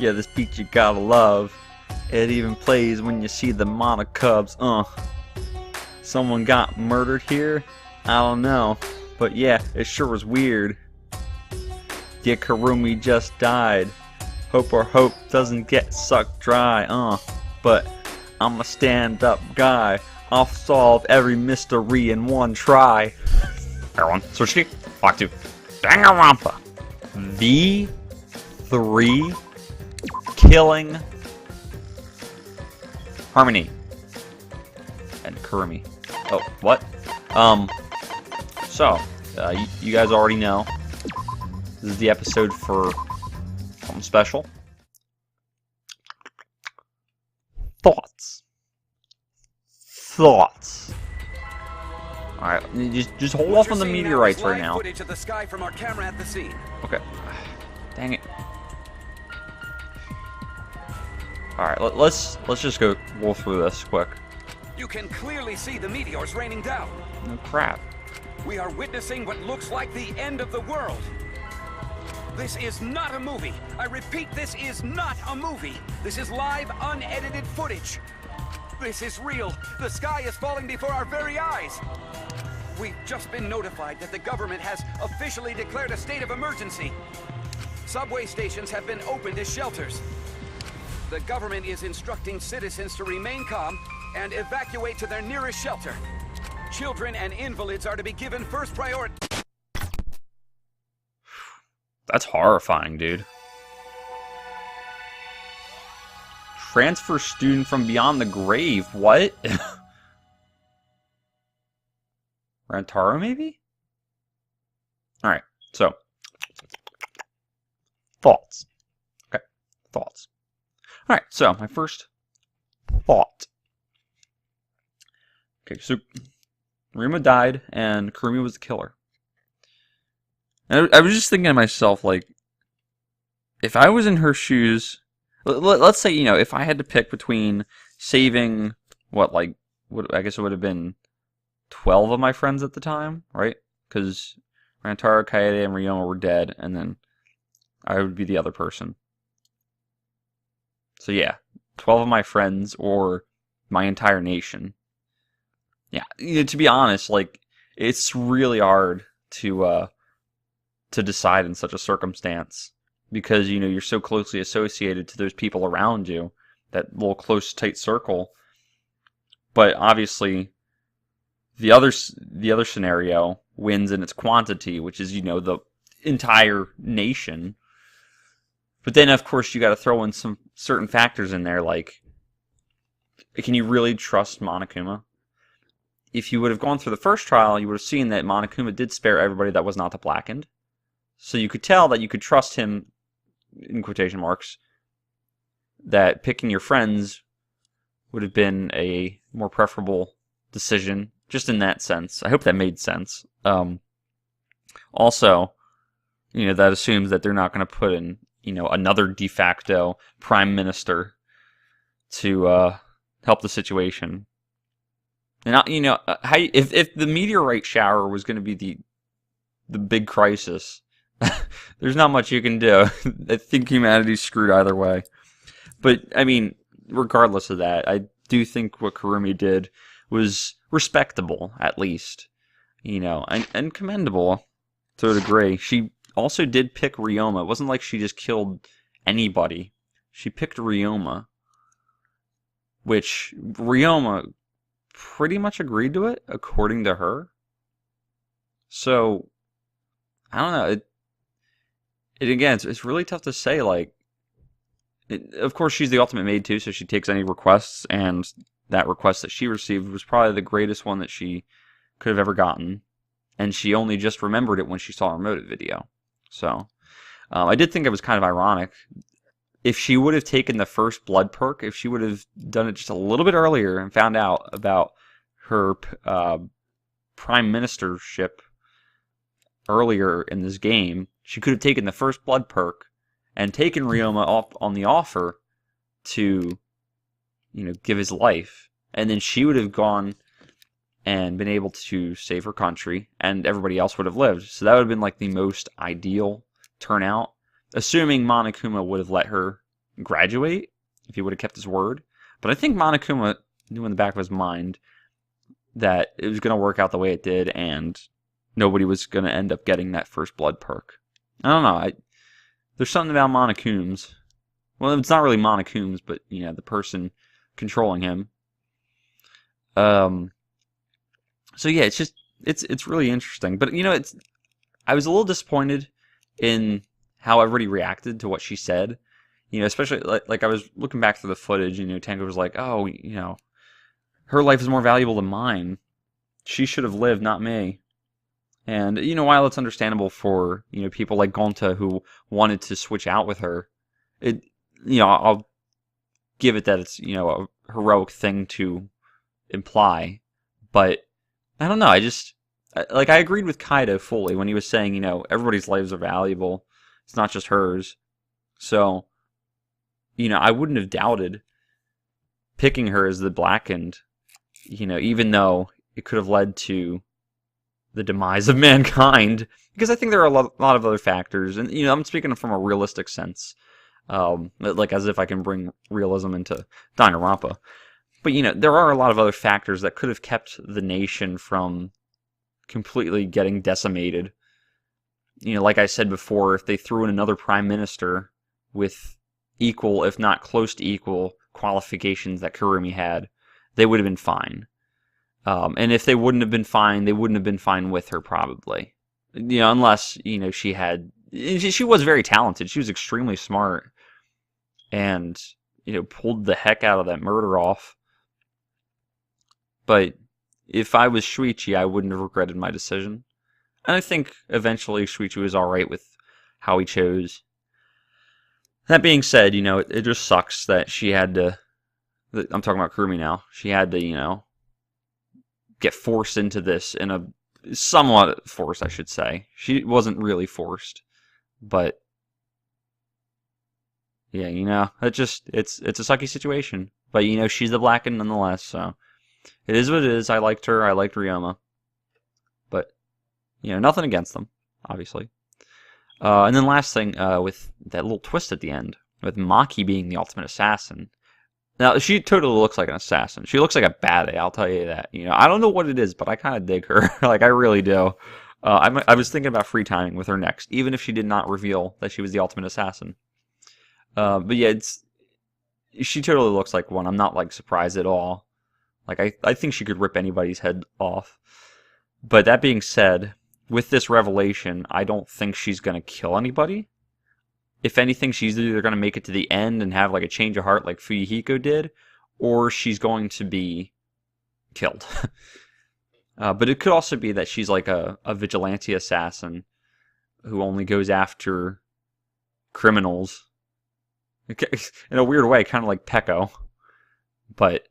Yeah, this beat you gotta love. It even plays when you see the Monocubs. Someone got murdered here? I don't know. But yeah, it sure was weird. Yeah, Karumi just died. Hope our hope doesn't get sucked dry, But I'm a stand-up guy. I'll solve every mystery in one try. Everyone, SilverCheesecake, Act 2. Danganronpa. V3 killing Harmony and Kurumi. Oh, what? So, you guys already know this is the episode for something special. Thoughts. Alright, just hold off on the meteorites right now. Footage of the sky from our camera at the scene. Okay. Dang it. Alright, let's just go roll through this quick. You can clearly see the meteors raining down. Oh crap. We are witnessing what looks like the end of the world. This is not a movie. I repeat, this is not a movie. This is live, unedited footage. This is real. The sky is falling before our very eyes. We've just been notified that the government has officially declared a state of emergency. Subway stations have been opened as shelters. The government is instructing citizens to remain calm and evacuate to their nearest shelter. Children and invalids are to be given first priority. That's horrifying, dude. Transfer student from beyond the grave. What? Rantaro, maybe? Alright, so. Thoughts. Okay, thoughts. Alright, so my first thought. Okay, so Rima died and Kurumi was the killer. And I was just thinking to myself, like, if I was in her shoes, let's say, you know, if I had to pick between saving, I guess it would have been 12 of my friends at the time, right? Because Rantaro, Kaede, and Ryoma were dead, and then I would be the other person. So yeah, 12 of my friends or my entire nation. Yeah, you know, to be honest, like, it's really hard to decide in such a circumstance because, you know, you're so closely associated to those people around you, that little close, tight circle. But obviously, the other scenario wins in its quantity, which is, you know, the entire nation. But then, of course, you got to throw in some certain factors in there, like, can you really trust Monokuma? If you would have gone through the first trial, you would have seen that Monokuma did spare everybody that was not the Blackened. So you could tell that you could trust him, in quotation marks, that picking your friends would have been a more preferable decision, just in that sense. I hope that made sense. Also, you know, that assumes that they're not going to put in, you know, another de facto prime minister to help the situation. And, you know, if the meteorite shower was going to be the big crisis, there's not much you can do. I think humanity's screwed either way. But, I mean, regardless of that, I do think what Kurumi did was respectable, at least. You know, and commendable to a degree. She also did pick Ryoma. It wasn't like she just killed anybody. She picked Ryoma. Which, Ryoma pretty much agreed to it, according to her. So, I don't know. Again, it's really tough to say, like, of course she's the ultimate maid too, so she takes any requests, and that request that she received was probably the greatest one that she could have ever gotten, and she only just remembered it when she saw her motive video. So, I did think it was kind of ironic. If she would have taken the first blood perk, if she would have done it just a little bit earlier and found out about her prime ministership earlier in this game, she could have taken the first blood perk and taken Ryoma off on the offer to, you know, give his life. And then she would have gone and been able to save her country, and everybody else would have lived. So that would have been like the most ideal turnout. Assuming Monokuma would have let her, graduate if he would have kept his word. But I think Monokuma knew in the back of his mind that it was going to work out the way it did, and nobody was going to end up getting that first blood perk. I don't know. There's something about Monokumas. Well, it's not really Monokumas, but the person controlling him. So yeah, it's really interesting. But I was a little disappointed in how everybody reacted to what she said. Especially like I was looking back through the footage, Tango was like, "Oh, her life is more valuable than mine. She should have lived, not me." And while it's understandable for people like Gonta who wanted to switch out with her, I'll give it that it's a heroic thing to imply, but I don't know. I agreed with Kaido fully when he was saying everybody's lives are valuable. It's not just hers. So I wouldn't have doubted picking her as the Blackened, even though it could have led to the demise of mankind, because I think there are a lot of other factors, and I'm speaking from a realistic sense, like as if I can bring realism into Danganronpa. But there are a lot of other factors that could have kept the nation from completely getting decimated. Like I said before, if they threw in another prime minister with equal, if not close to equal, qualifications that Kurumi had, they would have been fine. And if they wouldn't have been fine, they wouldn't have been fine with her, probably. Unless, she was very talented. She was extremely smart. And, pulled the heck out of that murder off. But if I was Shuichi, I wouldn't have regretted my decision. And I think eventually Shuichi was alright with how he chose. That being said, it just sucks that she had to... I'm talking about Kurumi now. She had to, get forced into this in a somewhat forced, I should say. She wasn't really forced, but yeah, it's a sucky situation. But she's the Blackened nonetheless, so it is what it is. I liked her. I liked Ryoma, but nothing against them, obviously. And then last thing, with that little twist at the end, with Maki being the ultimate assassin. Now, she totally looks like an assassin. She looks like a baddie, I'll tell you that. I don't know what it is, but I kind of dig her. Like, I really do. I was thinking about free timing with her next, even if she did not reveal that she was the ultimate assassin. But yeah, she totally looks like one. I'm not, surprised at all. I think she could rip anybody's head off. But that being said, with this revelation, I don't think she's going to kill anybody. If anything, she's either going to make it to the end and have a change of heart like Fuyuhiko did, or she's going to be killed. But it could also be that she's a vigilante assassin who only goes after criminals. In a weird way, kind of like Peko. But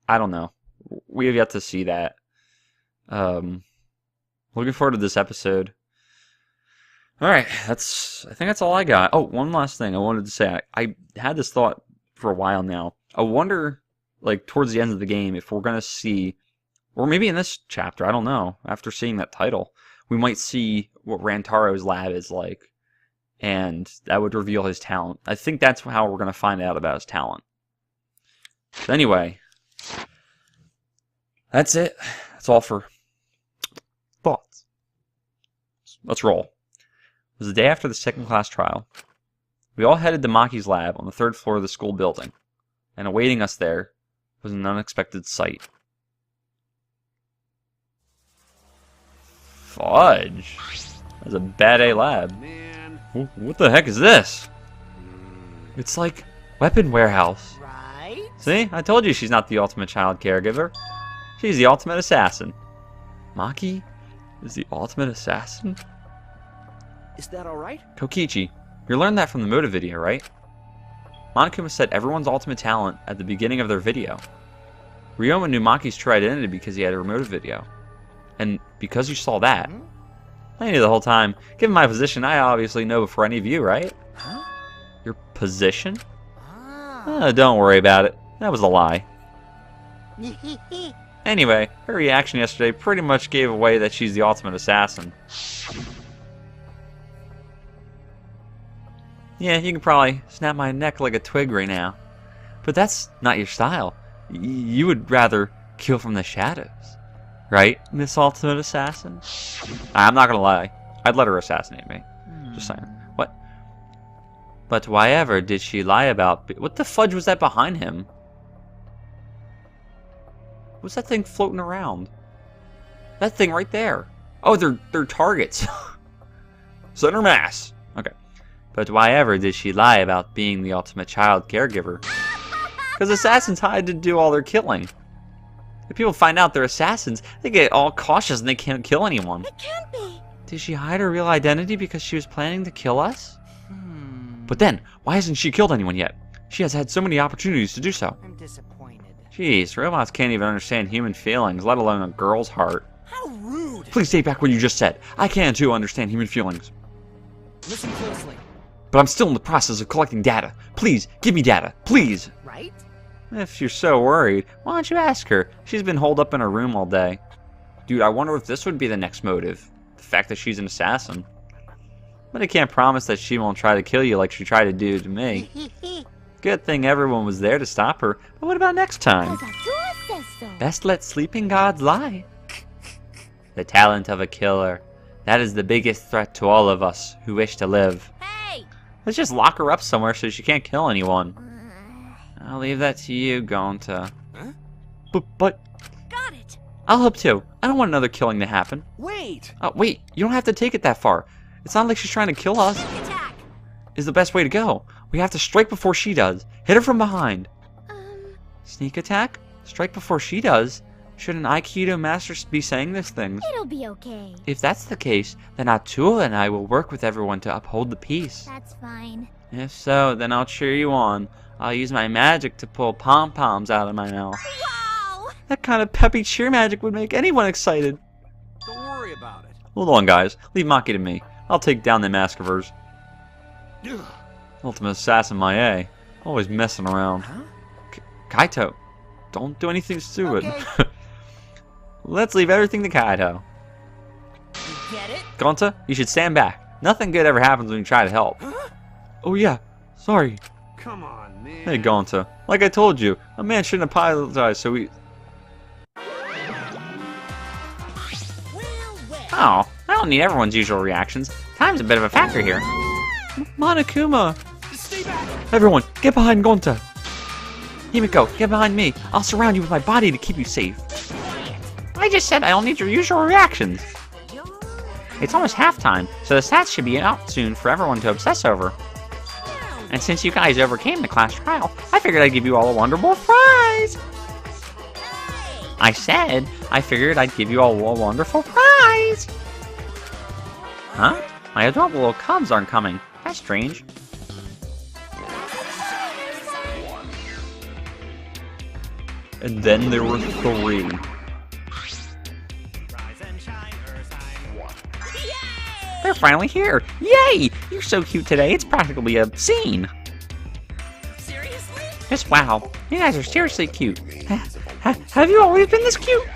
I don't know. We have yet to see that. Looking forward to this episode. Alright, I think that's all I got. Oh, one last thing I wanted to say. I had this thought for a while now. I wonder, towards the end of the game, if we're going to see, or maybe in this chapter, I don't know, after seeing that title, we might see what Rantaro's lab is like, and that would reveal his talent. I think that's how we're going to find out about his talent. So anyway, that's it. That's all for thoughts. Let's roll. It was the day after the second class trial. We all headed to Maki's lab on the 3rd floor of the school building, and awaiting us there was an unexpected sight. Fudge! That's a bad A lab. Man. What the heck is this? It's like Weapon Warehouse. Right? See? I told you she's not the ultimate child caregiver. She's the ultimate assassin. Maki is the ultimate assassin? Is that alright? Kokichi, you learned that from the motive video, right? Monokuma said everyone's ultimate talent at the beginning of their video. Ryoma knew Maki's true identity because he had her motive video. And because you saw that, I knew the whole time. Given my position, I obviously know before any of you, right? Huh? Your position? Ah. Don't worry about it. That was a lie. Anyway, her reaction yesterday pretty much gave away that she's the ultimate assassin. Yeah, you can probably snap my neck like a twig right now. But that's not your style. You would rather kill from the shadows. Right, Miss Ultimate Assassin? I'm not gonna lie. I'd let her assassinate me. Just saying. What? But why ever did she lie about... What the fudge was that behind him? What's that thing floating around? That thing right there. Oh, they're targets. Center mass. Okay. But why ever did she lie about being the ultimate child caregiver? Because assassins hide to do all their killing. If people find out they're assassins, they get all cautious and they can't kill anyone. It can't be. Did she hide her real identity because she was planning to kill us? But then, why hasn't she killed anyone yet? She has had so many opportunities to do so. I'm disappointed. Jeez, robots can't even understand human feelings, let alone a girl's heart. How rude! Please take back what you just said. I can too understand human feelings. Listen closely. But I'm still in the process of collecting data. Please, give me data. Please. Right? If you're so worried, why don't you ask her? She's been holed up in her room all day. Dude, I wonder if this would be the next motive. The fact that she's an assassin. But I can't promise that she won't try to kill you like she tried to do to me. Good thing everyone was there to stop her. But what about next time? Best let sleeping gods lie. The talent of a killer. That is the biggest threat to all of us who wish to live. Hey! Let's just lock her up somewhere so she can't kill anyone. I'll leave that to you, Gonta. Huh? But Got it. I'll help too. I don't want another killing to happen. Wait! Wait, you don't have to take it that far. It's not like she's trying to kill us. Attack. Is the best way to go. We have to strike before she does. Hit her from behind. Sneak attack? Strike before she does? Should an Aikido master be saying these things? It'll be okay. If that's the case, then Atua and I will work with everyone to uphold the peace. That's fine. If so, then I'll cheer you on. I'll use my magic to pull pom-poms out of my mouth. Wow! That kind of peppy cheer magic would make anyone excited. Don't worry about it. Hold on, guys. Leave Maki to me. I'll take down the mask of hers. Ultimate Assassin my A. Always messing around. Huh? Kaito, don't do anything stupid. Okay. Let's leave everything to Kaito. You get it? Gonta, you should stand back. Nothing good ever happens when you try to help. Huh? Oh yeah, sorry. Come on, man. Hey Gonta, like I told you, a man shouldn't apologize so we... Oh, I don't need everyone's usual reactions. Time's a bit of a factor here. Monokuma! Stay back! Everyone, get behind Gonta! Himiko, get behind me. I'll surround you with my body to keep you safe. I just said I don't need your usual reactions. It's almost halftime, so the stats should be out soon for everyone to obsess over. And since you guys overcame the class trial, I figured I'd give you all a wonderful prize! I said I figured I'd give you all a wonderful prize! Huh? My adorable little cubs aren't coming. That's strange. And then there were 3. They're finally here! Yay! You're so cute today, it's practically a scene! Seriously? Just wow, you guys are seriously cute. Have you always been this cute?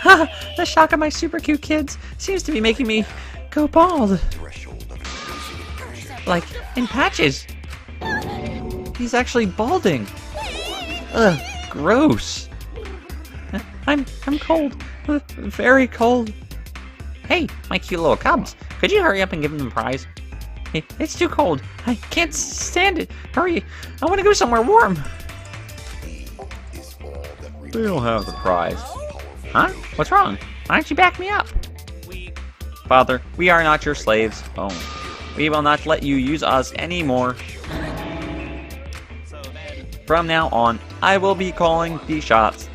The shock of my super cute kids seems to be making me go bald. Like, in patches. He's actually balding. Ugh, gross. I'm cold. Very cold. Hey, my cute little cubs. Could you hurry up and give them the prize? Hey, it's too cold. I can't stand it. Hurry. I want to go somewhere warm. We don't have the prize. Huh? What's wrong? Why don't you back me up? Father, we are not your slaves. Oh. We will not let you use us anymore. From now on, I will be calling the shots.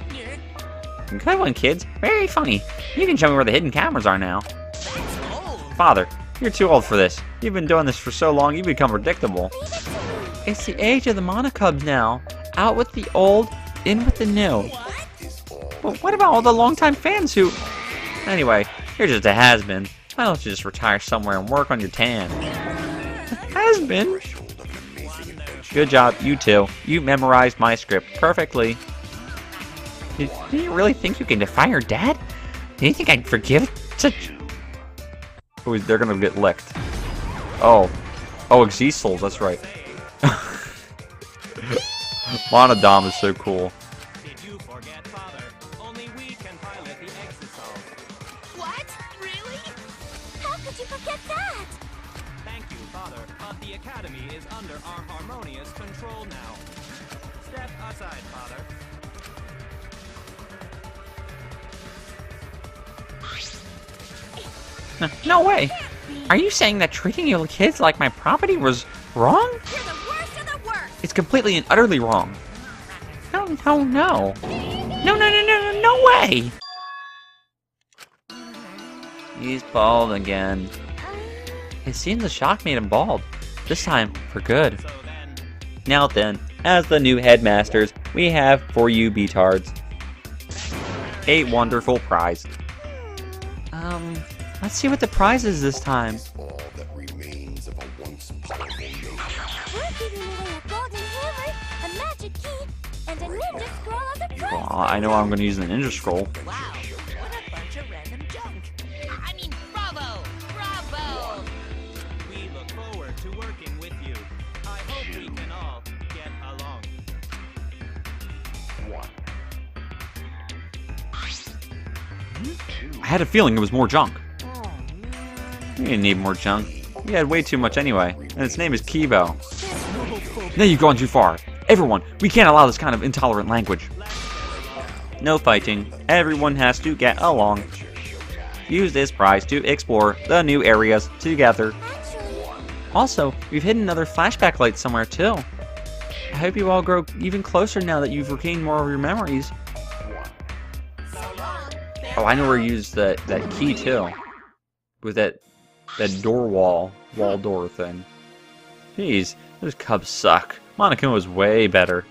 Good one, kids. Very funny. You can show me where the hidden cameras are now. Father, you're too old for this. You've been doing this for so long, you've become predictable. It's the age of the monocubs now. Out with the old, in with the new. But what about all the longtime fans who... Anyway, you're just a has-been. Why don't you just retire somewhere and work on your tan? Has-been? Good job, you two. You memorized my script perfectly. Do you really think you can defy your dad? Do you think I'd forgive such... Ooh, they're gonna get licked. Oh. Oh, Exisals, that's right. Monodom is so cool. Did you forget, Father? Only we can pilot the Exisal. What? Really? How could you forget that? Thank you, Father, but the Academy is under our harmonious control now. Step aside, Father. No way. Are you saying that treating your kids like my property was wrong? You're the worst of the worst. It's completely and utterly wrong. No, no, no. No, no, no, no, no, no way! He's bald again. It seems the shock made him bald. This time, for good. So then, Now then, as the new headmasters, we have for you betards a wonderful prize. Let's see what the prize is this time. All that remains of a once powerful nation. We're giving away a golden hammer, a magic key, and a ninja scroll as a prize. Well, I know I'm going to use the ninja scroll. Wow, what a bunch of random junk. I mean, bravo! Bravo! we look forward to working with you. I hope we can all get along. I had a feeling it was more junk. We didn't need more junk. We had way too much anyway, and its name is Kibo. Now you've gone too far. Everyone, we can't allow this kind of intolerant language. No fighting. Everyone has to get along. Use this prize to explore the new areas together. Actually, Also, we've hidden another flashback light somewhere too. I hope you all grow even closer now that you've regained more of your memories. Oh, I know where to use that key too. With that wall door thing. Jeez, those cubs suck. Monaco was way better.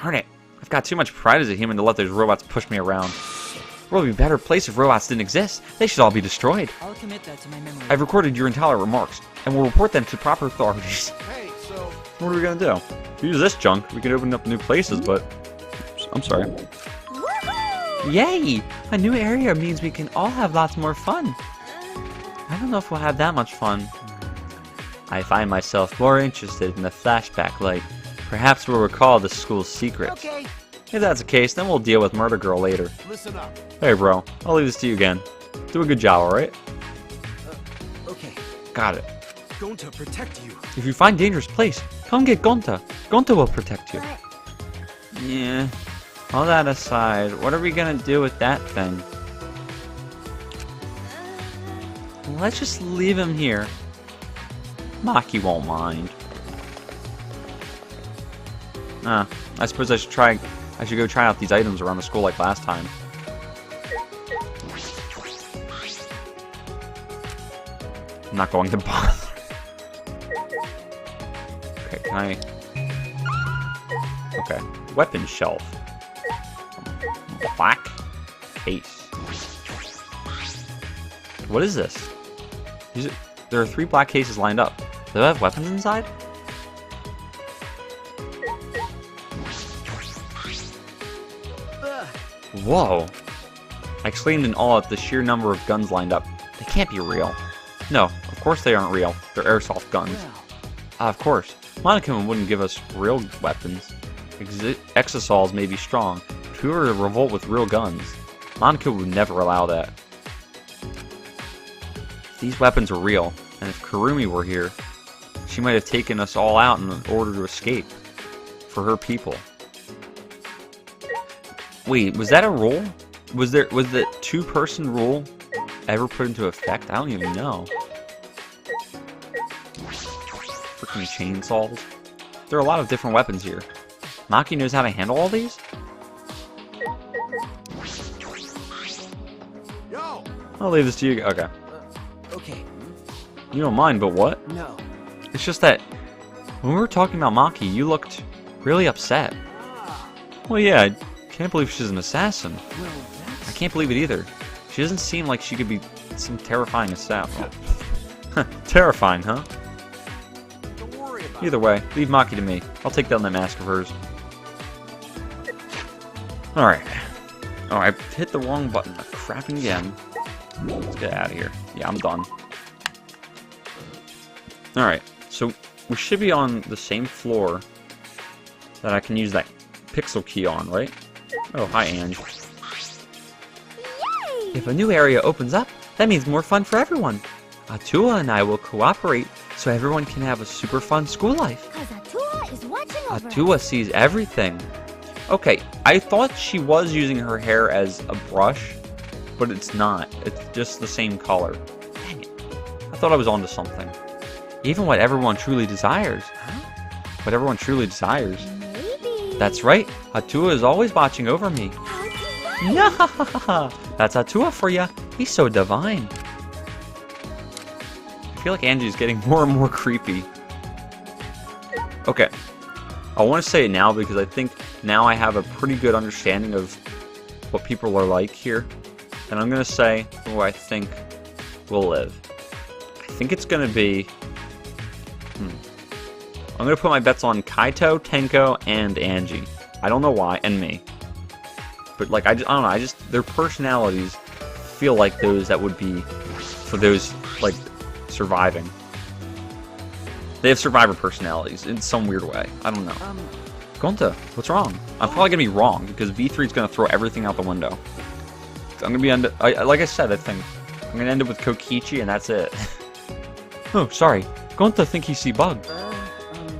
Darn it, I've got too much pride as a human to let those robots push me around. The world would be a better place if robots didn't exist. They should all be destroyed. I'll commit that to my memory. I've recorded your intolerant remarks, and will report them to proper authorities. Hey, so What are we gonna do? If we use this junk, we can open up new places, but... I'm sorry. woohoo! Yay! A new area means we can all have lots more fun. I don't know if we'll have that much fun. I find myself more interested in the flashback light. Perhaps we'll recall the school's secrets. okay, If that's the case, then we'll deal with Murder Girl later. listen up. Hey bro, I'll leave this to you again. Do a good job, alright? Okay, Got it. going to protect you. If you find dangerous place, come get Gonta. Gonta will protect you. But Yeah. All that aside, what are we gonna do with that thing? Let's just leave him here. Maki won't mind. I suppose I should go try out these items around the school like last time. I'm not going to bother. Okay, can I... Okay, weapon shelf. Black case. What is this? There are 3 black cases lined up. Do they have weapons inside? Ugh. Whoa! I exclaimed in awe at the sheer number of guns lined up. They can't be real. No, of course they aren't real. They're airsoft guns. Of course. Monaco wouldn't give us real weapons. Exosols may be strong, but who are to revolt with real guns? Monaco would never allow that. If these weapons were real, and if Kurumi were here, she might have taken us all out in order to escape. For her people. Wait, was that a rule? Was the 2-person rule ever put into effect? I don't even know. Freaking chainsaws. There are a lot of different weapons here. Maki knows how to handle all these? Yo, I'll leave this to you. Okay. okay, You don't mind, but what? no. It's just that when we were talking about Maki, you looked really upset. Well, yeah, I can't believe she's an assassin. Well, I that's... can't believe it either. She doesn't seem like she could be some terrifying assassin. Terrifying, huh? Don't worry about Either way, leave Maki to me. I'll take down that mask of hers. Alright. Oh, I hit the wrong button. Crapping again. Let's get out of here. Yeah, I'm done. Alright, so so we should be on the same floor that I can use that pixel key on, right? Oh, hi, Ange. Yay! If a new area opens up, that means more fun for everyone. Atua and I will cooperate so everyone can have a super fun school life. Cause Atua is watching over us. Atua sees everything. Okay, I thought she was using her hair as a brush, but it's not. It's just the same color. Dang it. I thought I was onto something. Even what everyone truly desires. What everyone truly desires. Maybe. That's right. Atua is always watching over me. How divine. Yeah, that's Atua for ya. He's so divine. I feel like Angie's getting more and more creepy. Okay. I want to say it now because I think now I have a pretty good understanding of what people are like here. And I'm going to say who I think will live. I think it's going to be... I'm going to put my bets on Kaito, Tenko, and Angie. I don't know why, and me. But, like, I don't know, their personalities feel like those that would be for those, like, surviving. They have survivor personalities in some weird way. I don't know. Gonta, what's wrong? I'm probably going to be wrong, because V3 is going to throw everything out the window. I'm going to be, like I said, I think, I'm going to end up with Kokichi, and that's it. Oh, sorry. Gonta think he see bug.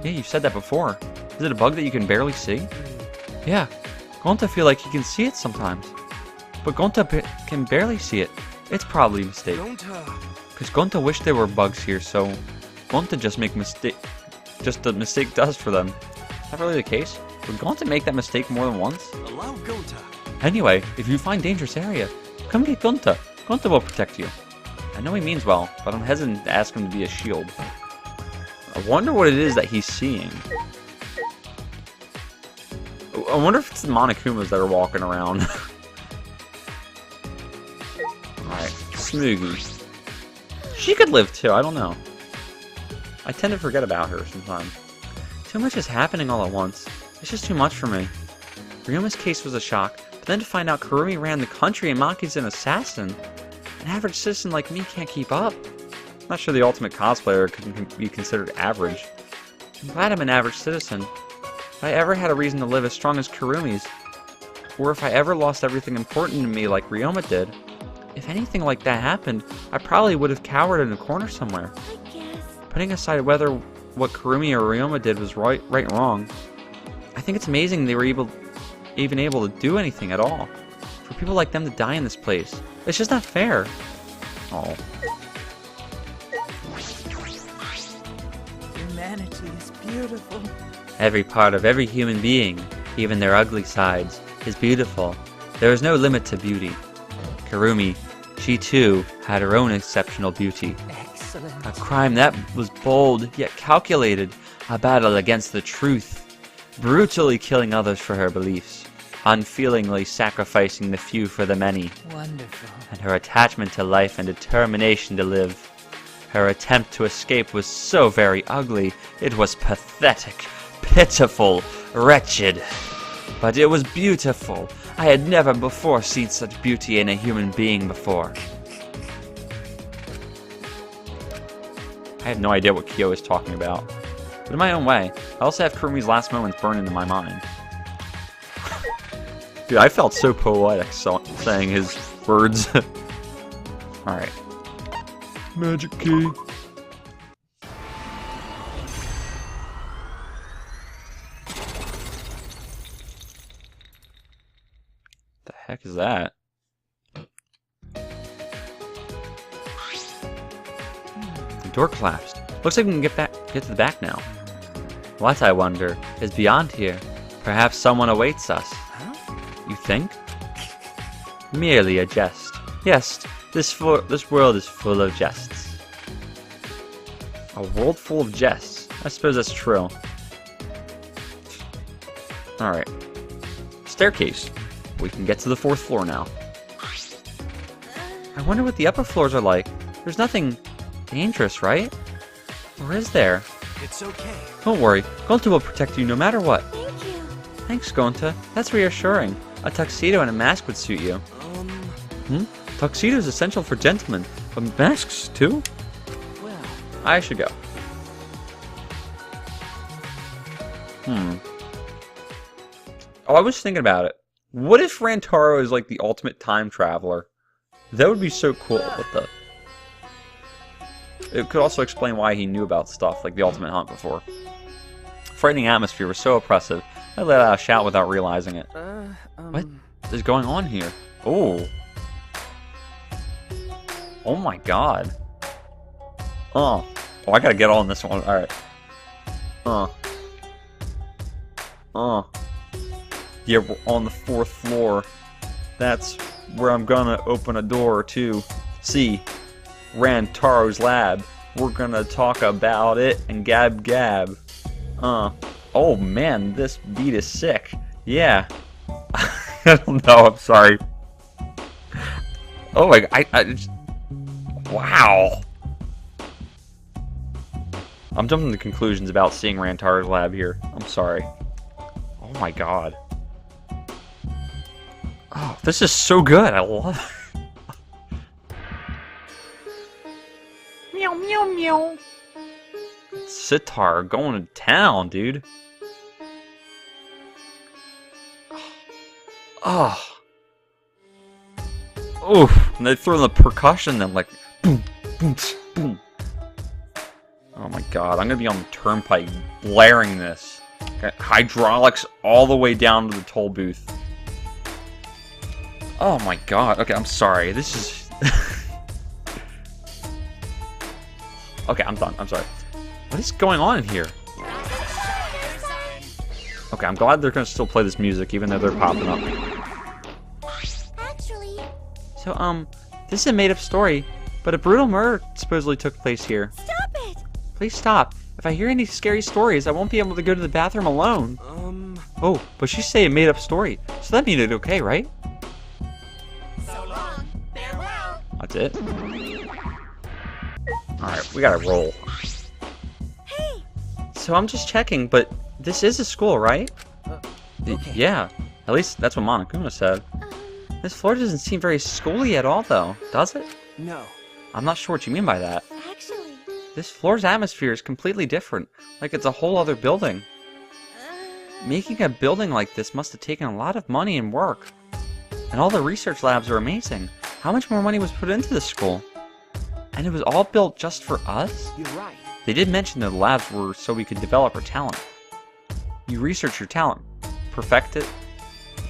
Yeah, you've said that before. Is it a bug that you can barely see? Yeah. Gonta feel like he can see it sometimes. But Gonta can barely see it. It's probably a mistake. Because Gonta wish there were bugs here, so Gonta just make mistake. Just the mistake does for them. Is that really the case? Would Gonta make that mistake more than once? Allow Gonta. Anyway, if you find dangerous area, come get Gonta. Gonta will protect you. I know he means well, but I'm hesitant to ask him to be a shield. I wonder what it is that he's seeing. I wonder if it's the Monokumas that are walking around. Alright, Smoogie. She could live too, I don't know. I tend to forget about her sometimes. Too much is happening all at once. It's just too much for me. Ryuma's case was a shock, but then to find out Kurumi ran the country and Maki's an assassin. An average citizen like me can't keep up. I'm not sure the ultimate cosplayer can be considered average. I'm glad I'm an average citizen. If I ever had a reason to live as strong as Kurumi's, or if I ever lost everything important to me like Ryoma did, if anything like that happened, I probably would have cowered in a corner somewhere. I guess. Putting aside whether what Kurumi or Ryoma did was right or wrong, I think it's amazing they were even able to do anything at all. For people like them to die in this place, it's just not fair. Oh. Humanity is beautiful. Every part of every human being, even their ugly sides, is beautiful. There is no limit to beauty. Kurumi, she too had her own exceptional beauty. Excellent. A crime that was bold, yet calculated. A battle against the truth. Brutally killing others for her beliefs. Unfeelingly sacrificing the few for the many. Wonderful. And her attachment to life and determination to live. Her attempt to escape was so very ugly. It was pathetic, pitiful, wretched. But it was beautiful. I had never before seen such beauty in a human being before. I have no idea what Kyo is talking about. But in my own way, I also have Kurumi's last moments burned into my mind. Dude, I felt so poetic saying his words. Alright. Magic key. The heck is that? The door collapsed. Looks like we can get to the back now. What, I wonder, is beyond here? Perhaps someone awaits us. Huh? You think? Merely a jest. Yes, this world is full of jests. A world full of jests. I suppose that's true. Alright. Staircase. We can get to the 4th floor now. I wonder what the upper floors are like. There's nothing dangerous, right? Or is there? It's okay. Don't worry, Gonta will protect you no matter what. Thank you. Thanks, Gonta. That's reassuring. A tuxedo and a mask would suit you. Tuxedo is essential for gentlemen, but masks too? Well, I should go. Oh, I was thinking about it. What if Rantaro is like the ultimate time traveler? That would be so cool. What the? It could also explain why he knew about stuff like the Ultimate Hunt before. Frightening atmosphere was so oppressive, I let out a shout without realizing it. What is going on here? Oh. Oh my god. Oh, I gotta get on this one. Alright. Yeah, we're on the 4th floor. That's where I'm gonna open a door to see Rantaro's lab. We're gonna talk about it and gab gab. Oh man, this beat is sick. Yeah. I don't know, I'm sorry. Oh my, I just... Wow. I'm jumping to conclusions about seeing Rantaro's lab here. I'm sorry. Oh my god. Oh, this is so good. I love it. Meow, meow, meow. Sitar going to town, dude. Oh. Oof. And they throw in the percussion then, like, boom, boom, boom. Oh my god, I'm gonna be on the turnpike blaring this. Got hydraulics all the way down to the toll booth. Oh my god. Okay, I'm sorry. This is... Okay, I'm done. I'm sorry. What is going on in here? Okay, I'm glad they're gonna still play this music even though they're popping up. Actually... So, this is a made-up story, but a brutal murder supposedly took place here. Stop it! Please stop. If I hear any scary stories, I won't be able to go to the bathroom alone. Oh, but she say a made-up story, so that means it's okay, right? So long. Farewell. That's it. Alright, we gotta roll. Hey! So I'm just checking, but this is a school, right? Okay. Yeah, at least that's what Monokuma said. This floor doesn't seem very schooly at all, though, does it? No. I'm not sure what you mean by that. Actually... This floor's atmosphere is completely different, like it's a whole other building. Making a building like this must have taken a lot of money and work. And all the research labs are amazing. How much more money was put into this school? And it was all built just for us? You're right. They did mention that the labs were so we could develop our talent. You research your talent, perfect it.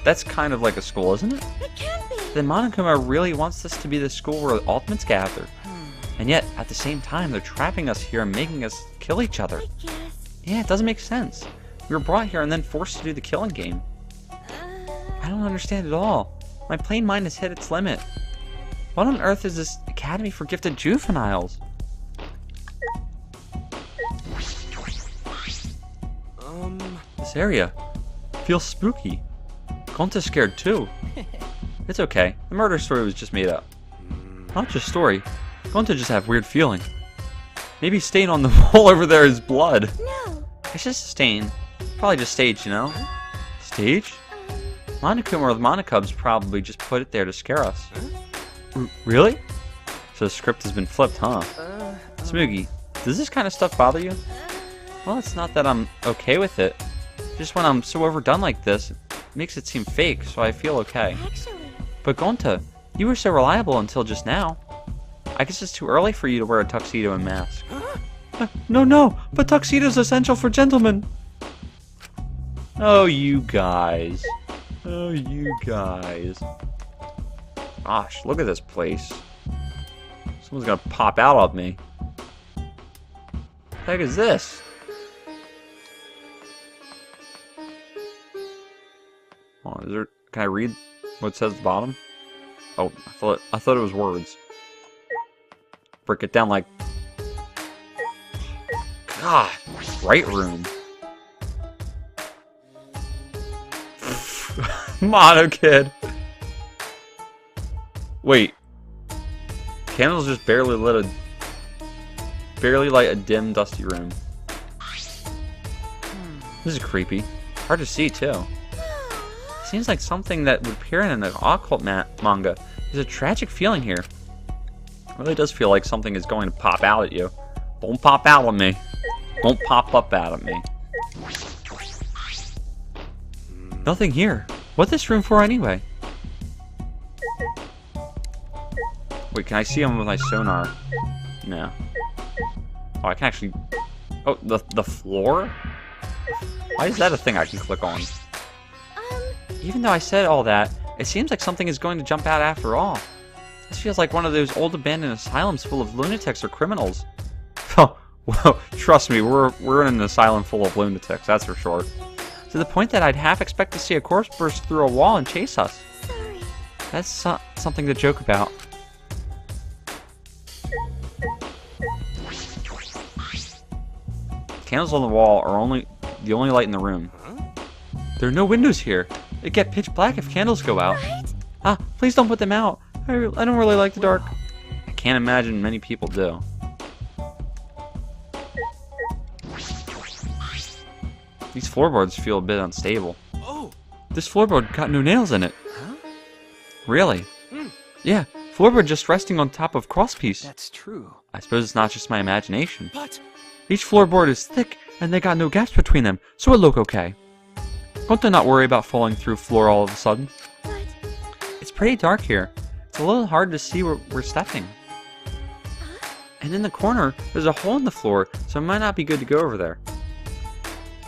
That's kind of like a school, isn't it? It can't be! Then Monokuma really wants this to be the school where the ultimates gather. And yet, at the same time, they're trapping us here and making us kill each other. I guess... Yeah, it doesn't make sense. We were brought here and then forced to do the killing game. I don't understand at all. My plain mind has hit its limit. What on earth is this academy for gifted juveniles? This area feels spooky. Gonta's scared too. It's okay. The murder story was just made up. Not just story. Gonta just have weird feeling. Maybe stain on the wall over there is blood. No! It's just a stain. Probably just staged, you know? Stage? Monokuma or the Monokubs probably just put it there to scare us. Really? So the script has been flipped, huh? Smoogie, does this kind of stuff bother you? Well, it's not that I'm okay with it. Just when I'm so overdone like this, it makes it seem fake, so I feel okay. Actually... But Gonta, you were so reliable until just now. I guess it's too early for you to wear a tuxedo and mask. No, but tuxedo's essential for gentlemen. Oh, you guys. Oh, you guys. Gosh, look at this place. Someone's gonna pop out of me. What the heck is this? Oh, is there? Can I read what it says at the bottom? Oh, I thought it was words. Break it down like... God, right room. Mono kid. Wait. Candles just barely light a dim, dusty room. This is creepy. Hard to see too. Seems like something that would appear in an occult manga. There's a tragic feeling here. It really does feel like something is going to pop out at you. Don't pop out on me. Don't pop up out at me. Nothing here. What's this room for anyway? Wait, can I see him with my sonar? No. Oh, I can actually... Oh, the floor? Why is that a thing I can click on? Even though I said all that, it seems like something is going to jump out after all. This feels like one of those old abandoned asylums full of lunatics or criminals. Oh, well, trust me, we're in an asylum full of lunatics, that's for sure. To the point that I'd half expect to see a corpse burst through a wall and chase us. Sorry. That's something to joke about. Candles on the wall are the only light in the room. There are no windows here. It get pitch black if candles go out. Right? Ah, please don't put them out. I don't really like the dark. I can't imagine many people do. These floorboards feel a bit unstable. Oh! This floorboard got no nails in it. Huh? Really? Yeah, floorboard just resting on top of crosspiece. That's true. I suppose it's not just my imagination. But Each floorboard is thick, and they got no gaps between them, so it look okay. Don't not worry about falling through floor all of a sudden. But It's pretty dark here. It's a little hard to see where we're stepping. And in the corner, there's a hole in the floor, so it might not be good to go over there.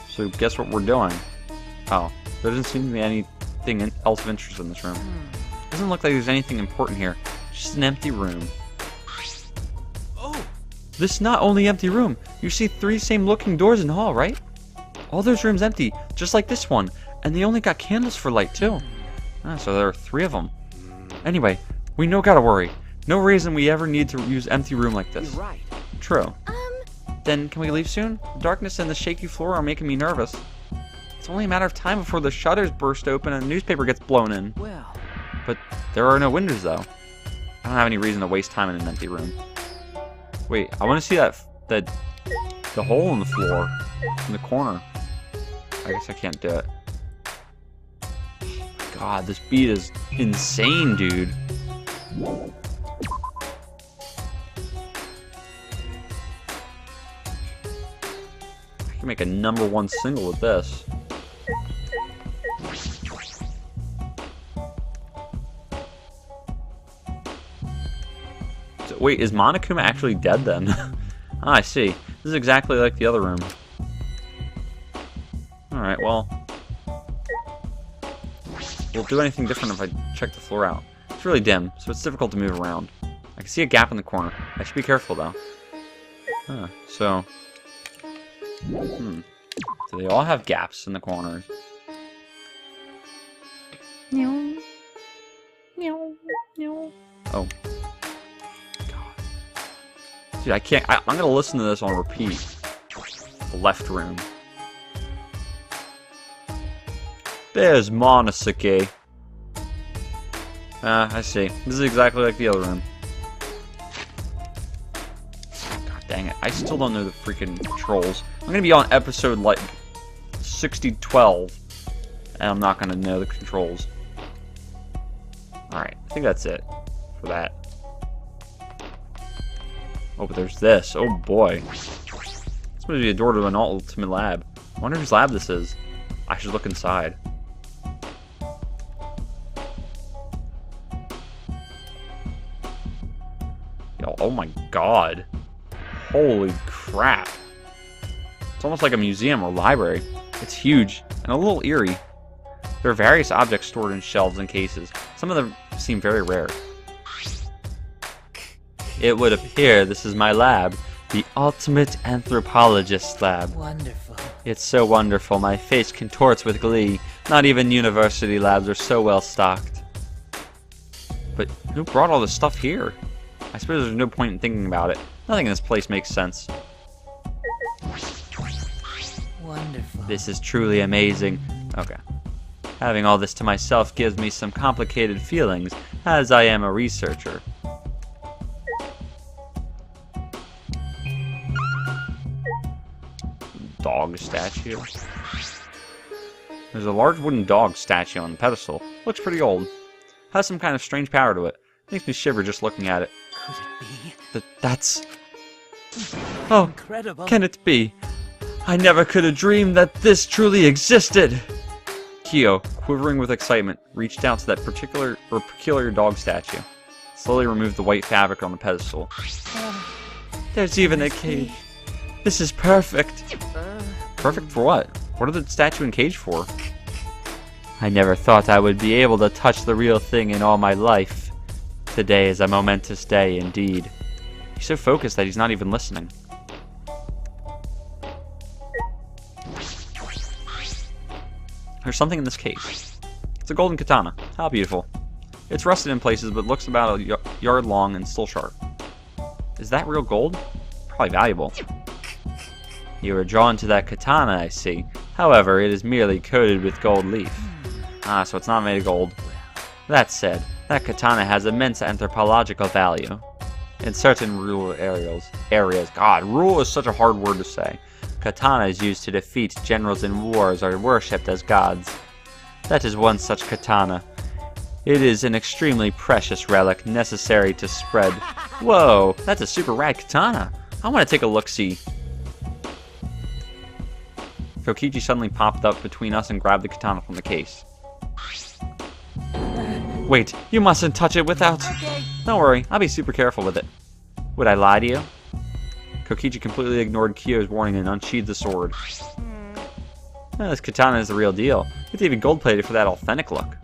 So guess what we're doing? Oh, there doesn't seem to be anything else of interest in this room. Doesn't look like there's anything important here. Just an empty room. oh! This is not only empty room. You see 3 same looking doors in the hall, right? All those rooms empty, just like this one. And they only got candles for light too. Ah, so there are 3 of them. Anyway, we no gotta worry. No reason we ever need to use empty room like this. You're right. True. Then can we leave soon? The darkness and the shaky floor are making me nervous. It's only a matter of time before the shutters burst open and the newspaper gets blown in. Well, But there are no windows though. I don't have any reason to waste time in an empty room. Wait, I want to see the hole in the floor in the corner. I guess I can't do it. God, this beat is insane, dude. I can make a #1 single with this. So, wait, is Monokuma actually dead then? Ah, I see. This is exactly like the other room. Alright, well. Will it do anything different if I check the floor out? It's really dim, so it's difficult to move around. I can see a gap in the corner. I should be careful though. Huh, so... Do they all have gaps in the corners? Oh. God. Dude, I can't... I'm gonna listen to this on repeat. The left room. There's Monosuke. I see. This is exactly like the other room. God dang it. I still don't know the freaking controls. I'm gonna be on episode like 6012, and I'm not gonna know the controls. Alright, I think that's it for that. Oh, but there's this. Oh boy. This must be a door to an ultimate lab. I wonder whose lab this is. I should look inside. Yo, oh my god. Holy crap. It's almost like a museum or library. It's huge and a little eerie. There are various objects stored in shelves and cases. Some of them seem very rare. It would appear this is my lab, the ultimate anthropologist lab. wonderful. It's so wonderful, my face contorts with glee. Not even university labs are so well stocked. But who brought all this stuff here? I suppose there's no point in thinking about it. Nothing in this place makes sense. Wonderful. This is truly amazing. Okay. Having all this to myself gives me some complicated feelings, as I am a researcher. Dog statue. There's a large wooden dog statue on the pedestal. Looks pretty old. Has some kind of strange power to it. Makes me shiver just looking at it. Could it be? That's... Oh, Incredible. can it be? I never could have dreamed that this truly existed. Kyo, quivering with excitement, reached down to that peculiar dog statue. Slowly removed the white fabric on the pedestal. There's even a cage. This is perfect. Perfect for what? What are the statue and cage for? I never thought I would be able to touch the real thing in all my life. Today is a momentous day indeed. He's so focused that he's not even listening. There's something in this case. It's a golden katana. How beautiful. It's rusted in places, but looks about a yard long and still sharp. Is that real gold? Probably valuable. You were drawn to that katana, I see. However, it is merely coated with gold leaf. Ah, so it's not made of gold. That said, that katana has immense anthropological value. In certain rural areas. God, rural is such a hard word to say. Katanas used to defeat generals in wars are worshipped as gods. That is one such katana. It is an extremely precious relic necessary to spread. Whoa, that's a super rad katana. I want to take a look-see. Kokichi suddenly popped up between us and grabbed the katana from the case. Wait, you mustn't touch it without... Don't worry, I'll be super careful with it. Would I lie to you? Kokichi completely ignored Kyo's warning and unsheathed the sword. This katana is the real deal. It's even gold-plated for that authentic look.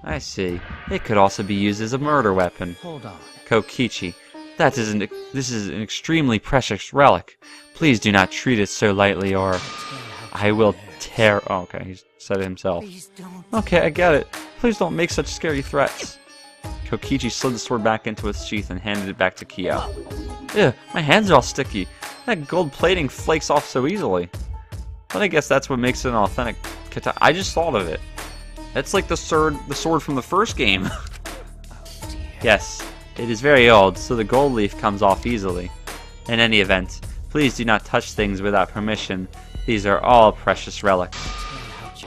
I see. It could also be used as a murder weapon. Hold on. Kokichi, this is an extremely precious relic. Please do not treat it so lightly or I will tear... Oh, okay, he said it himself. Please don't. Okay, I get it. Please don't make such scary threats. Kokichi slid the sword back into its sheath and handed it back to Kyo. Ew, my hands are all sticky. That gold plating flakes off so easily. But I guess that's what makes it an authentic katana. I just thought of it. It's like the sword from the first game. Yes, it is very old, so the gold leaf comes off easily. In any event, please do not touch things without permission. These are all precious relics.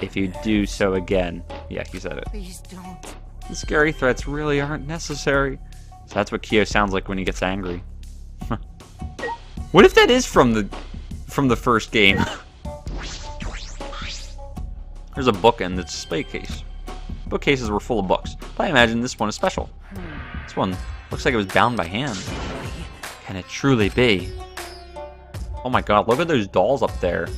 If you do so again... Yeah, he said it. Please don't. The scary threats really aren't necessary. So that's what Kyo sounds like when he gets angry. What if that is from the first game? There's a book in the display case. Bookcases were full of books, but I imagine this one is special. This one looks like it was bound by hand. Can it truly be? Oh my god, look at those dolls up there.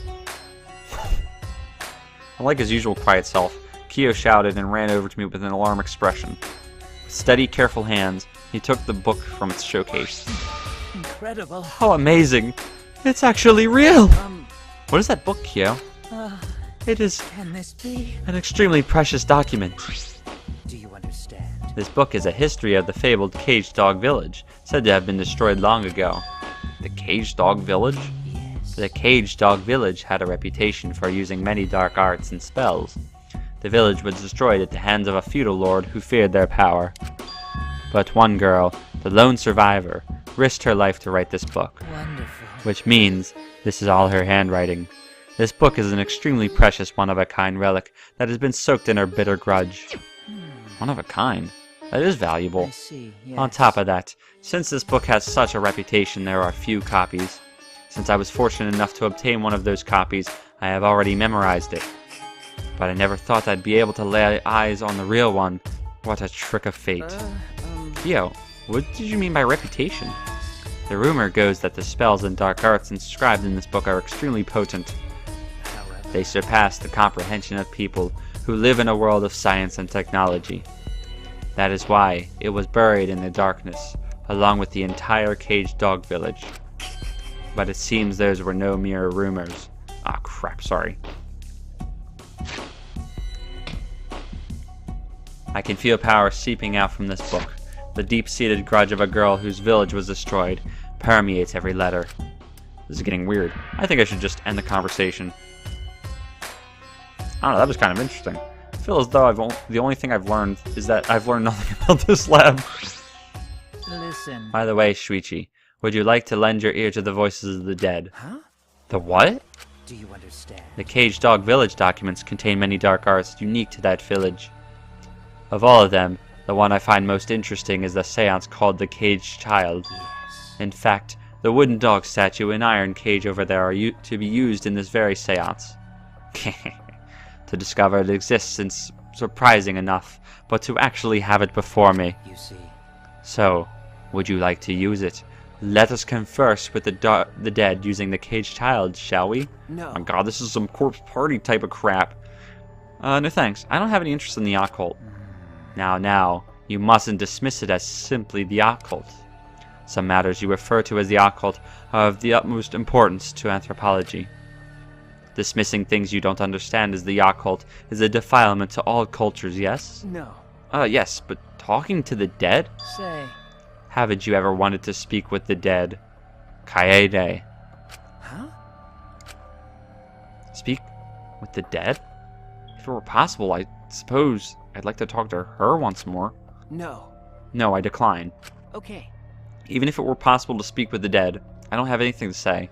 Unlike his usual quiet self, Kyo shouted and ran over to me with an alarmed expression. With steady, careful hands, he took the book from its showcase. Incredible. How amazing! It's actually real! What is that book, Kyo? It is Can this be? an extremely precious document. Do you understand? This book is a history of the fabled Caged Dog Village, said to have been destroyed long ago. The Caged Dog Village? Yes. The Caged Dog Village had a reputation for using many dark arts and spells. The village was destroyed at the hands of a feudal lord who feared their power. But one girl, the lone survivor, risked her life to write this book. Wonderful. Which means this is all her handwriting. This book is an extremely precious one-of-a-kind relic that has been soaked in her bitter grudge. One of a kind? That is valuable. I see. Yes. On top of that, since this book has such a reputation, there are few copies. Since I was fortunate enough to obtain one of those copies, I have already memorized it. But I never thought I'd be able to lay eyes on the real one. What a trick of fate. Kyo, what did you mean by reputation? The rumor goes that the spells and dark arts inscribed in this book are extremely potent. They surpass the comprehension of people who live in a world of science and technology. That is why it was buried in the darkness, along with the entire Caged Dog Village. But it seems those were no mere rumors. Ah, crap, sorry. I can feel power seeping out from this book. The deep-seated grudge of a girl whose village was destroyed permeates every letter. This is getting weird. I think I should just end the conversation. I don't know, that was kind of interesting. I feel as though the only thing I've learned is that I've learned nothing about this lab. Listen. By the way, Shuichi, would you like to lend your ear to the voices of the dead? Huh? The what? Do you understand? The Caged Dog Village documents contain many dark arts unique to that village. Of all of them, the one I find most interesting is the seance called the Caged Child. Yes. In fact, the wooden dog statue and iron cage over there are to be used in this very seance. To discover it exists is surprising enough, but to actually have it before me. You see. So, would you like to use it? Let us converse with the dead using the caged child, shall we? No. Oh my god, this is some corpse party type of crap. No thanks. I don't have any interest in the occult. Now, you mustn't dismiss it as simply the occult. Some matters you refer to as the occult are of the utmost importance to anthropology. Dismissing things you don't understand as the occult is a defilement to all cultures, yes? No. Yes, but talking to the dead? Say. Haven't you ever wanted to speak with the dead? Kaede. Huh? Speak with the dead? If it were possible, I suppose I'd like to talk to her once more. No. No, I decline. Okay. Even if it were possible to speak with the dead, I don't have anything to say.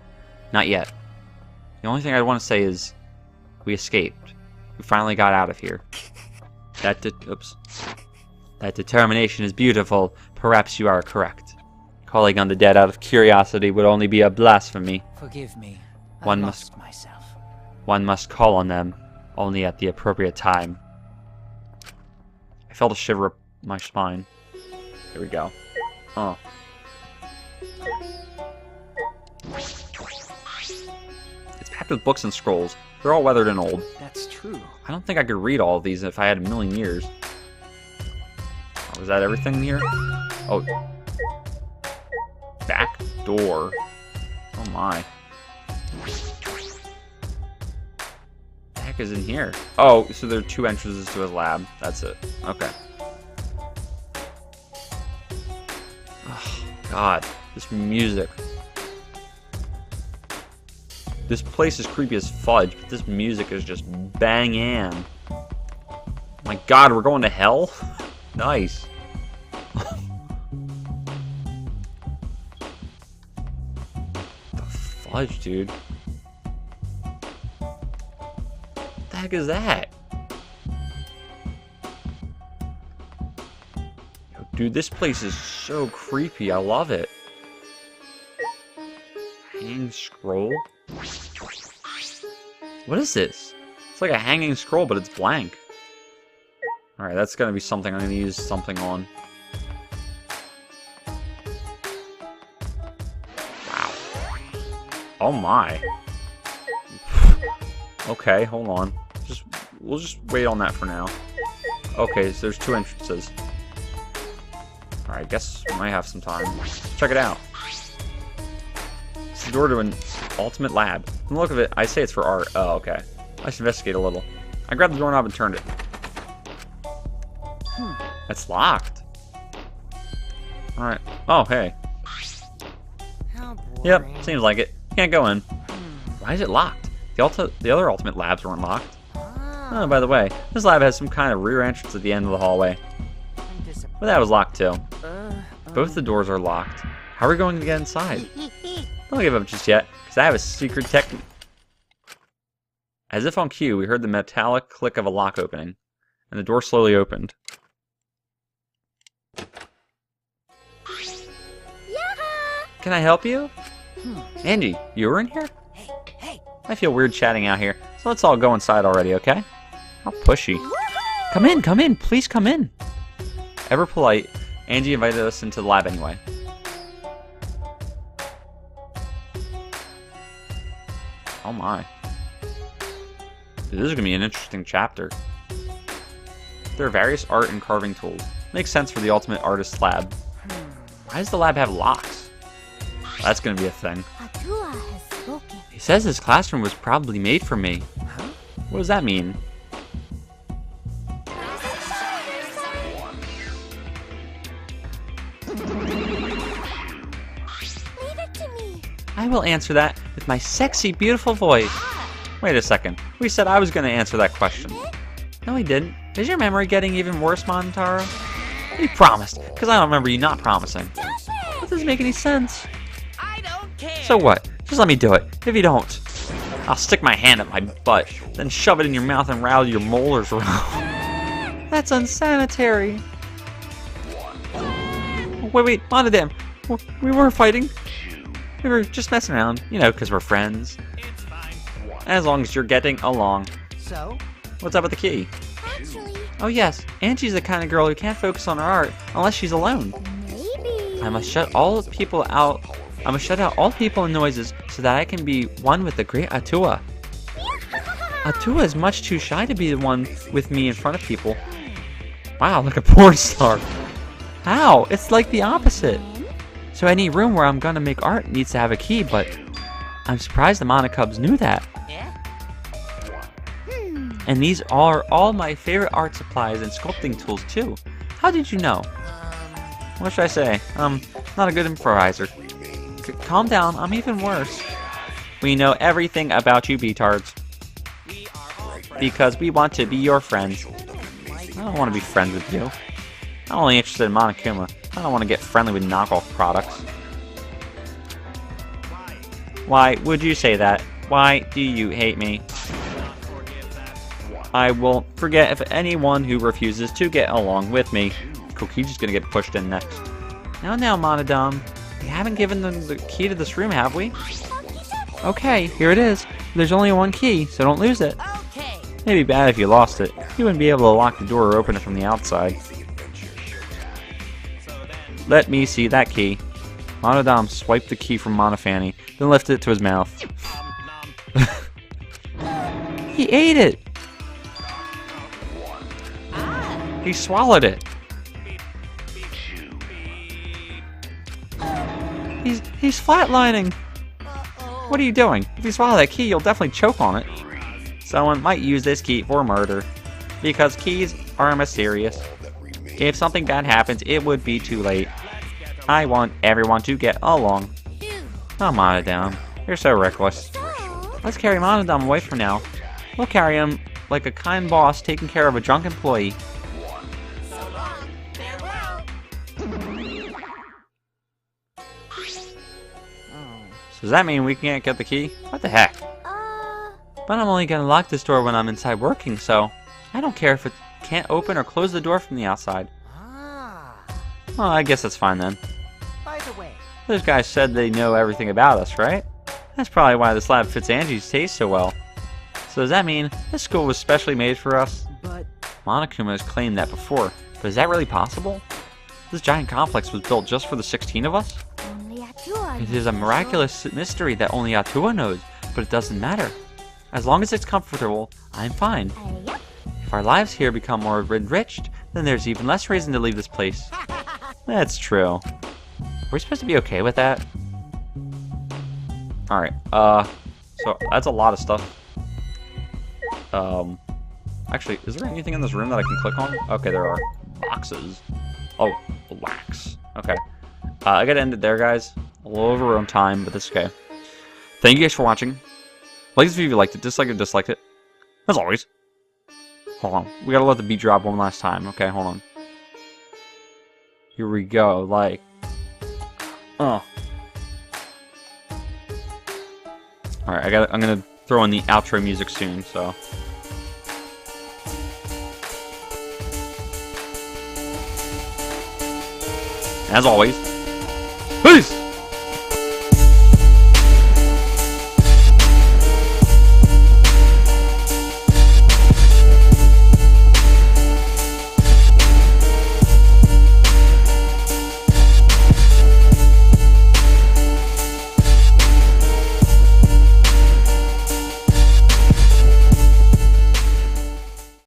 Not yet. The only thing I want to say is, we escaped. We finally got out of here. That determination is beautiful. Perhaps you are correct. Calling on the dead out of curiosity would only be a blasphemy. Forgive me. I One lost myself. One must call on them, only at the appropriate time. I felt a shiver up my spine. Here we go. Oh. It's packed with books and scrolls. They're all weathered and old. That's true. I don't think I could read all of these if I had a million years. Oh, is that everything here? Oh. Back door. Oh my. What the heck is in here? Oh, so there are two entrances to his lab. That's it. Okay. Oh, God. This music. This place is creepy as fudge, but this music is just banging. My God, we're going to hell? Nice. The fudge, dude. What the heck is that? Yo, dude, this place is so creepy. I love it. Hanging scroll? What is this? It's like a hanging scroll, but it's blank. Alright, that's gonna be something I'm gonna use something on. Wow. Oh my. Okay, hold on. We'll just wait on that for now. Okay, so there's two entrances. Alright, guess we might have some time. Check it out. It's the door to an ultimate lab. From the look of it, I say it's for art. Oh, okay. Let's investigate a little. I grabbed the doorknob and turned it. It's locked. Alright. Oh, hey. Yep, seems like it. Can't go in. Why is it locked? The other ultimate labs weren't locked. Oh, by the way, this lab has some kind of rear entrance at the end of the hallway. But that was locked too. Both the doors are locked. How are we going to get inside? Don't give up just yet, because I have a secret technique. As if on cue, we heard the metallic click of a lock opening, and the door slowly opened. Can I help you? Angie, you were in here? Hey. I feel weird chatting out here, so let's all go inside already, okay? How pushy. Come in, please come in. Ever polite, Angie invited us into the lab anyway. Oh my. Dude, this is gonna be an interesting chapter. There are various art and carving tools. Makes sense for the ultimate artist lab. Why does the lab have locks? That's gonna be a thing. Atua has spoken. He says his classroom was probably made for me. What does that mean? Leave it to me. I will answer that with my sexy, beautiful voice. Wait a second. We said I was gonna answer that question. No, he didn't. Is your memory getting even worse, Montaro? You promised, because I don't remember you not promising. That doesn't make any sense. I don't care. So what? Just let me do it. If you don't, I'll stick my hand up my butt, then shove it in your mouth and rattle your molars around. That's unsanitary. Wait, Monodam. We were fighting. We were just messing around, you know, because we're friends. It's fine. As long as you're getting along. So? What's up with the key? Actually, Oh yes, Angie's the kind of girl who can't focus on her art unless she's alone. maybe. I must shut all people out. I must shut out all people and noises so that I can be one with the great Atua. Atua is much too shy to be the one with me in front of people. Wow, like a porn star. How? It's like the opposite. So any room where I'm gonna make art needs to have a key, but I'm surprised the Monocubs knew that. And these are all my favorite art supplies and sculpting tools too. How did you know? What should I say? Not a good improviser. Calm down, I'm even worse. We know everything about you, betards. Because we want to be your friends. I don't want to be friends with you. I'm only interested in Monokuma. I don't want to get friendly with knockoff products. Why would you say that? Why do you hate me? I will forget if anyone who refuses to get along with me. Kokichi's just gonna get pushed in next. Now, Monodam. We haven't given them the key to this room, have we? Okay, here it is. There's only one key, so don't lose it. Okay. It'd be bad if you lost it. You wouldn't be able to lock the door or open it from the outside. Let me see that key. Monodam swiped the key from Monofanny, then lifted it to his mouth. He ate it! He swallowed it. He's flatlining. What are you doing? If you swallow that key, you'll definitely choke on it. Someone might use this key for murder, because keys are mysterious. If something bad happens, it would be too late. I want everyone to get along. Oh, Monodam, you're so reckless. Let's carry Monodam away from now. We'll carry him like a kind boss taking care of a drunk employee. So does that mean we can't get the key? What the heck? But I'm only gonna lock this door when I'm inside working, so I don't care if it can't open or close the door from the outside. Well, I guess that's fine then. By the way, Those guys said they know everything about us, right? That's probably why this lab fits Angie's taste so well. So does that mean this school was specially made for us? but Monokuma has claimed that before, but is that really possible? This giant complex was built just for the 16 of us? Only Atua. It is a miraculous mystery that only Atua knows, but it doesn't matter. As long as it's comfortable, I'm fine. Yep. If our lives here become more enriched, then there's even less reason to leave this place. That's true. We're supposed to be okay with that? Alright, so that's a lot of stuff. Actually, is there anything in this room that I can click on? Okay, there are. Boxes. Oh, wax. Okay. I gotta end it there, guys. A little over on time, but that's okay. Thank you guys for watching. Like this video if you liked it, dislike it if you disliked it. As always. Hold on. We gotta let the beat drop one last time. Okay, hold on. Here we go. Like. Alright, I'm gonna throw in the outro music soon, so. As always. Peace!